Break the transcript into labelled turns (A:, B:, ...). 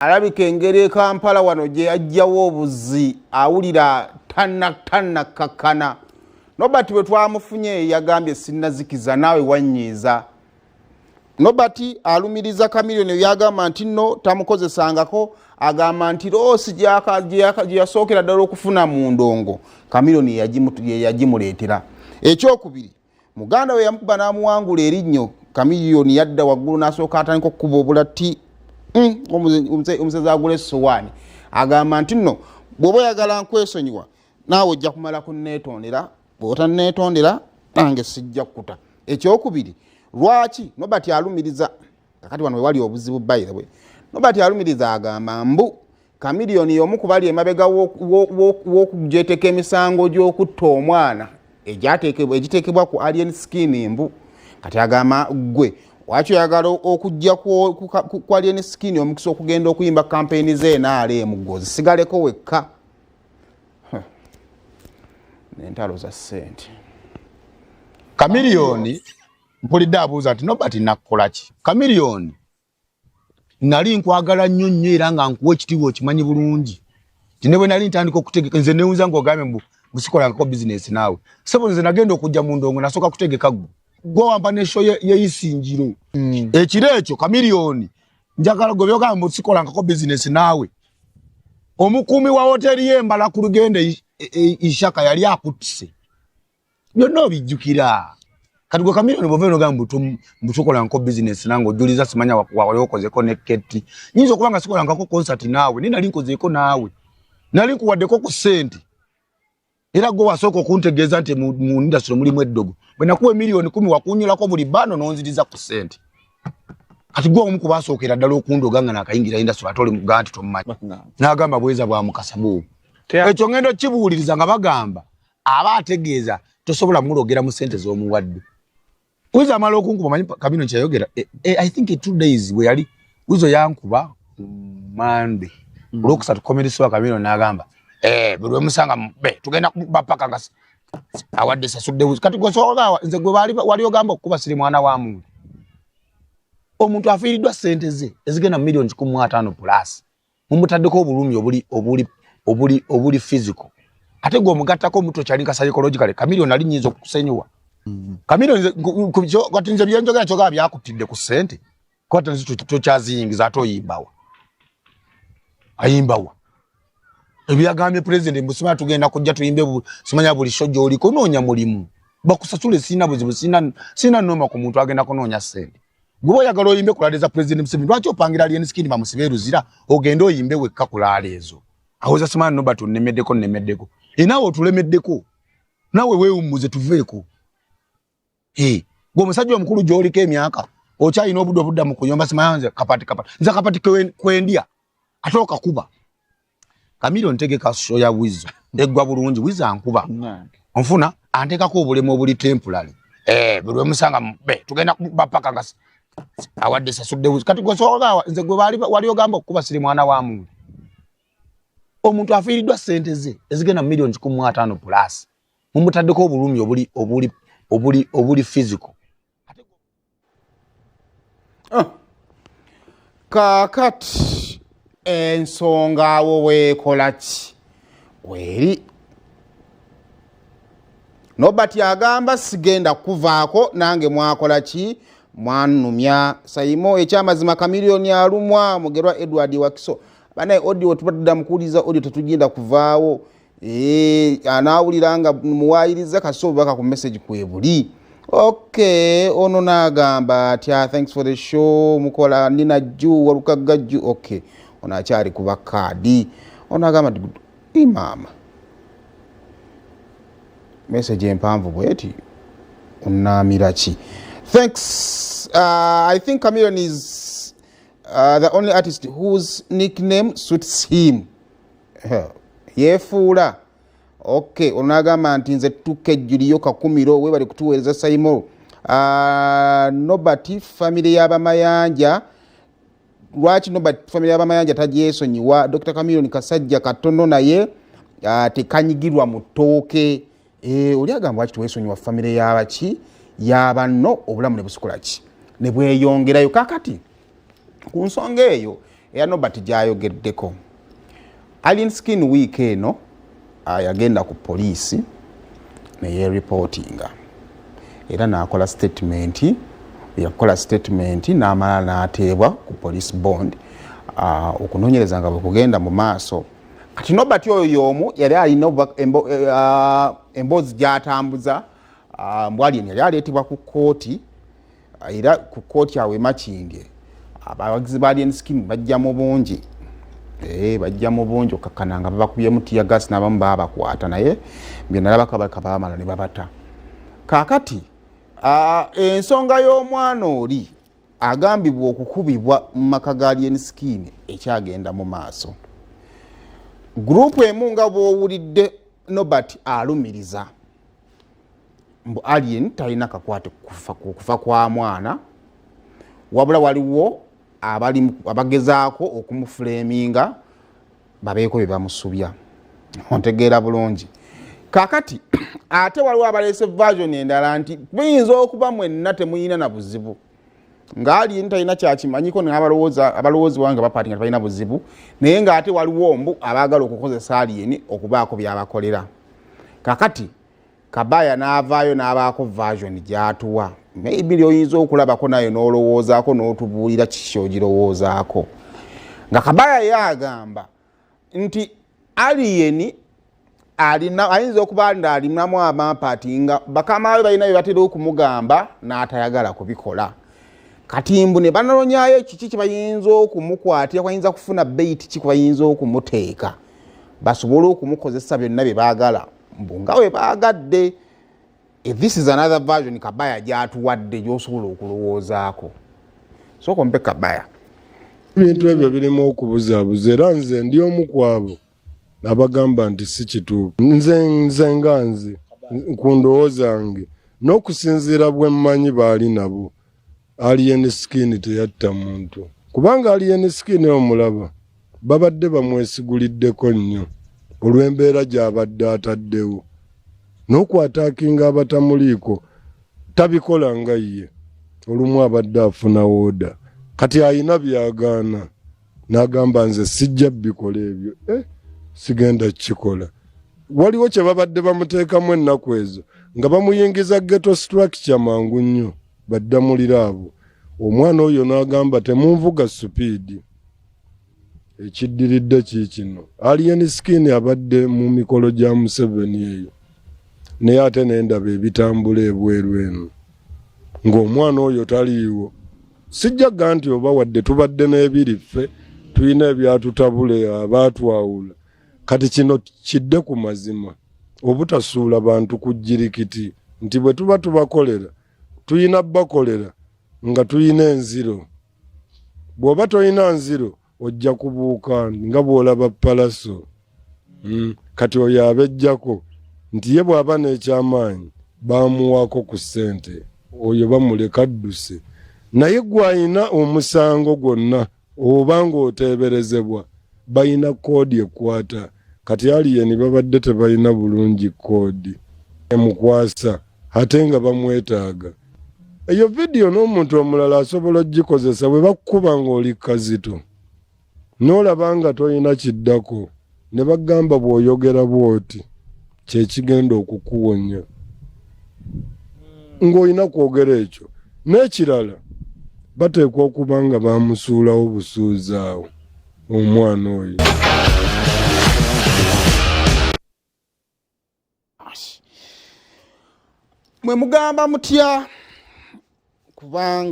A: alabika engeri Kampala wano gye ajjawo obuzi awulira tanna kakana. Nobati bwe twamufunye yagambye sinnazikiza naawe wannyiiza. Nobati alumiriza Chameleone yagamba nti nno tamukozesangako, agamba nti loosi gye yasookera ddala okufuna mu ndongo Chameleone yagimuleetera. Ekyokubiri, muganda we yamukuba n'amuwangula erinnyo, Chameleone yadda waggulu n'asooka atandika okukuba obulatti omusezi agula essowaani. Agamba nti nno bw'oba oyagala nkwesonyiwa naawe ojja kumala kunneetondera, bw'otanneetondera nange sijja kkuta. Ekyokubiri, lwaki Nobati alumiriza kakati wano wali obuzibu by the way. Nobati alumiriza agamba mbu Chameleone y'omu ku bali emabega w'okugyeteka emisango gy'okutta omwana egiteekebwa ku alien skin mbu. Kati agamba gwe wakyo oyagala okujja ku alien skin omukisa okugenda okuyimba kampeyini ze NRM gwe ozisigaleko wekka. N'entalo za ssente.
B: Chameleone mpulidde abuuza nti Nobati nakkola ki? Chameleone nali nkwagala nnyo era nga nkuwa ekitiibwa okimanyi bulungi. Ne bwe nali ntandika okutegeka nze newuza ng'ogambe musikolangako bizinesi naawe. Sebo nze nagenda okujja mu ndongo nasooka kutegeka gwe wampa n'esho y'eisinjiro. Ekiro ekyo Chameleone njagala gwe byogamba musikolangako bizinesi naawe. Omukuumi wa hoteri y'Embala ku Lugende Ishaka yali akuttise. Byonna obijjukira. Kati gwe Chameleone bw'ova n'ogamba mbutukolangako bizinesi nange ojuliza simanya wali okozeko ne Keti. Nyinza okuba nga sikolangako concert naawe, nali nkozeeko naawe. Nali nkuwaddeko ku ssente. Era gwe wasooka okuntegeeza nti mu industry mulimu eddogo. Bwe nakuwa miliyoni 10 wakunyulako buli bano n'onziriza ku ssente. Kati gwe omu ku baasookera ddala okundoga nga nakayingira industry ate oli mugaa nti tomumanyi. N'agamba bweza bwa mukasa buubu. Ekyo ngendo kibuuliriza nga bagamba aba ategeeza tosobola mulogera mu ssente z'omuwadde. Wizo amala okunkuba manyi Chameleone kyayogera. I think 2 days we yali wizo yankuba Monday. Olwokusatu comedy show Chameleone n'agamba buli we musanga tugenda bapaka nga awadde sasudde wizo. Kati gwe soga nze gwe wali ogamba okuba siri mwana wa muntu. Omuntu afiiriddwa ssente ze ezigenda million 15 plus. Mumutaddeko obulumi obuli physical. Ate gwe omugattako muto kyalinka psychological. Chameleone ali nyizo okusenyuwa. Chameleone kati nze byenjogera kyoga byakutidde ku ssente. Kwata nzi tokyaziyingiza ate oyimbawa. Ayimbawa. Ebyagambye president Musima tugenda kujja tuyimbe simanya buli show gy'oliko noonya mulimu. Bakusasule sina buzibu sina noma ku muntu agenda kunoonya ssente. Gwe oyagala oyimbe kulaleza president Museveni lwaki opangira alien skin bamusibe ruzira ogenda oyimbe wekka kulalezo. Awoza simanya Nobati nnemeddeko. Naawe otulemeddeko. Naawe weewummuze tuveeko. Gwe omusajja omukulu gy'oliko emyaka okyalina obudde mu kuyomba simanya nze kapati. Nze kapati kwendya ate okakuba. Chameleone ntegeka show ya Wizo. Eggwa bulungi Wizo ankuba. Onfuna antekako obulemu obuli temporary. Buli we musanga tugenda bapaka nga awadde sasudde Wizo. Kati gwe soga nze gwe wali ogamba okuba siri mwana wa muntu. Omuntu afiiriddwa ssente ze ezigenda million 15 plus. Mumutaddeko obulumi obuli physical.
A: Kakati ensonga awo weekola ki? Weri Nobati agamba sigenda kuvaako nange mwakola ki? Mwanumya. Sayimo ekyamazima Chameleone alumwa mugerwa Edward Wakiso. Banaye audio tubadde mukuliza audio tetugenda kuvaawo. Anaawulira nga muwaayiriza kasobo baka ku message kwebuli. Okay, ono n'agamba atya thanks for the show mukola nina jju walukaga jju. Okay, ono akyali kuba kaadi. Ono agamba mama message empanvu bweti unaamira ki? Thanks. I think Chameleone is the only artist whose nickname suits him. Yefuula. Okay, onagamba nti nze tukejjuliyo kakumiro we bali kutuweereza Saimo. Nobati family y'abamayanja. Lwaki Nobati family y'abamayanja tagyesonyiwa? Dr. Chameleone kasajja katono naye tekanyigirwa mu ttooke. Oli agamba lwaki tuweesonyiwa family y'abaki y'abanno obulamu ne busukula ki? Ne bweyongerayo kakati ku nsonga eyo eya Nobert gyayogeddeko. Alien Skin week eno yagenda ku poliisi neyereportinga era nakola statement n'amala n'ateebwa ku police bond okunoonyereza nga bwe kugenda mu maaso. Kati Nobert oyo y'omu yali alina emboozi gy'atambuza Alien yali aleetebwa ku kkooti era ku kkooti awe Makindye abawagizi ba Alien Skin bajja mu bungi okakkana nga babakubyemu tiya gas n'abamu babakwata naye byonna labaka baamala ne babata. Kaakati ensonga y'omwana oli agambibwa okukubibwa mu maka ga Alien Skin ekyagenda mu maaso. Gurupu emu nga bw'owulidde Nobert alumiriza mbu Alien talina kakwate kufa kwa mwana, wabula waliwo abagezaako okumufulaminga babeeko bye bamusubya. Ontegeera bulungi. Kaakati ate waliwo abaleese version endala nti muyinza okuba mwenna temuyina na buzibu nga Alien talina kyakimanyiko abalowoozi wange bapatinga talina buzibu naye ng'ate waliwo mbu abaagala okukozesa Alien okubaako byabakolera. Kaakati Kabaya n'avaayo n'abaako version gy'atuwa. Maybe oyinza okulabako nayo n'olowoozaako n'otubuulira kiki ogirowoozaako. Nga Kabaya yagamba nti Alien ayinza okuba nga alinamu amampati nga bakama we balina bye batera okumugamba n'atayagala kubikola. Kati mbu ne banonyayo kiki kye bayinza okumukwatira, bayinza kufuna bait ki bayinza okumuteeka basobole okumukozesa byonna bye baagala mbu nga we baagadde. This is another version Kabaya gy'atuwadde gy'osobola okulowoozaako. Sooka ompe Kabaya.
C: Ebintu ebyo birimu okubuzaabuza era nze ndi omu ku abo abagamba nti si kituufu. Nze nga nze ku ndowooza nge n'okusinziira bwe mmanyi baali nabo Alien Skin teyatta muntu, kubanga Alien Skin omulaba babadde bamwesiguliddeko nnyo olw'embeera gy'abadde ataddewo n'okwataakinga abatamuliiko tabikola nga ye. Olumu abadde afuna wooda kati ayina byagaana n'agamba nze sijja bikola ebyo sigenda kukikola. Waliwo kye babadde bamuteekamu ennaku ezo nga bamuyingiza ghetto structure mangu nnyo baddamulira abo. Omwana oyo n'agamba temunvuga supiidi. Ekiddiridde kiikino Alien Skin abadde mu mikolo gya Museveni eyo naye ate n'endaba ebitambula ebweru eno ng'omwana oyo taliiwo. Sijjaga nti oba wadde tubadde n'ebiri ffe tulina ebyatutabule abaatwawula. Kati kino kidde ku mazima obutasuula bantu ku jjirikiti nti bwe tuba tubakolera tuyina bakolera nga tuyina enziro. Bw'oba toyina nziro ojja kubuuka nga bw'olaba palaso. Kati oyo abejjako nti ye bw'aba n'ekyamaanyi baamuwaako ku ssente oyo bamuleka adduse. Naye gw'ayina omusango gwonna oba ng'oteeberezebwa bayina koodi ekwata. Kati Alien babadde tebalina bulungi koodi emukwasa ate nga bamwetaaga. Eyo vidiyo n'omuntu omulala asobola ogikozesa bwe bakukuba ng'oli kazito n'olaba nga toyina kiddako ne bagamba bw'oyogera bw'oti kye kigenda okukuwonya ng'olina kwogera ekyo. N'ekirala bateekwa okuba nga bamusuulawo busuuzi awo omwana oyo.
A: Mwe mugamba mutya kubanga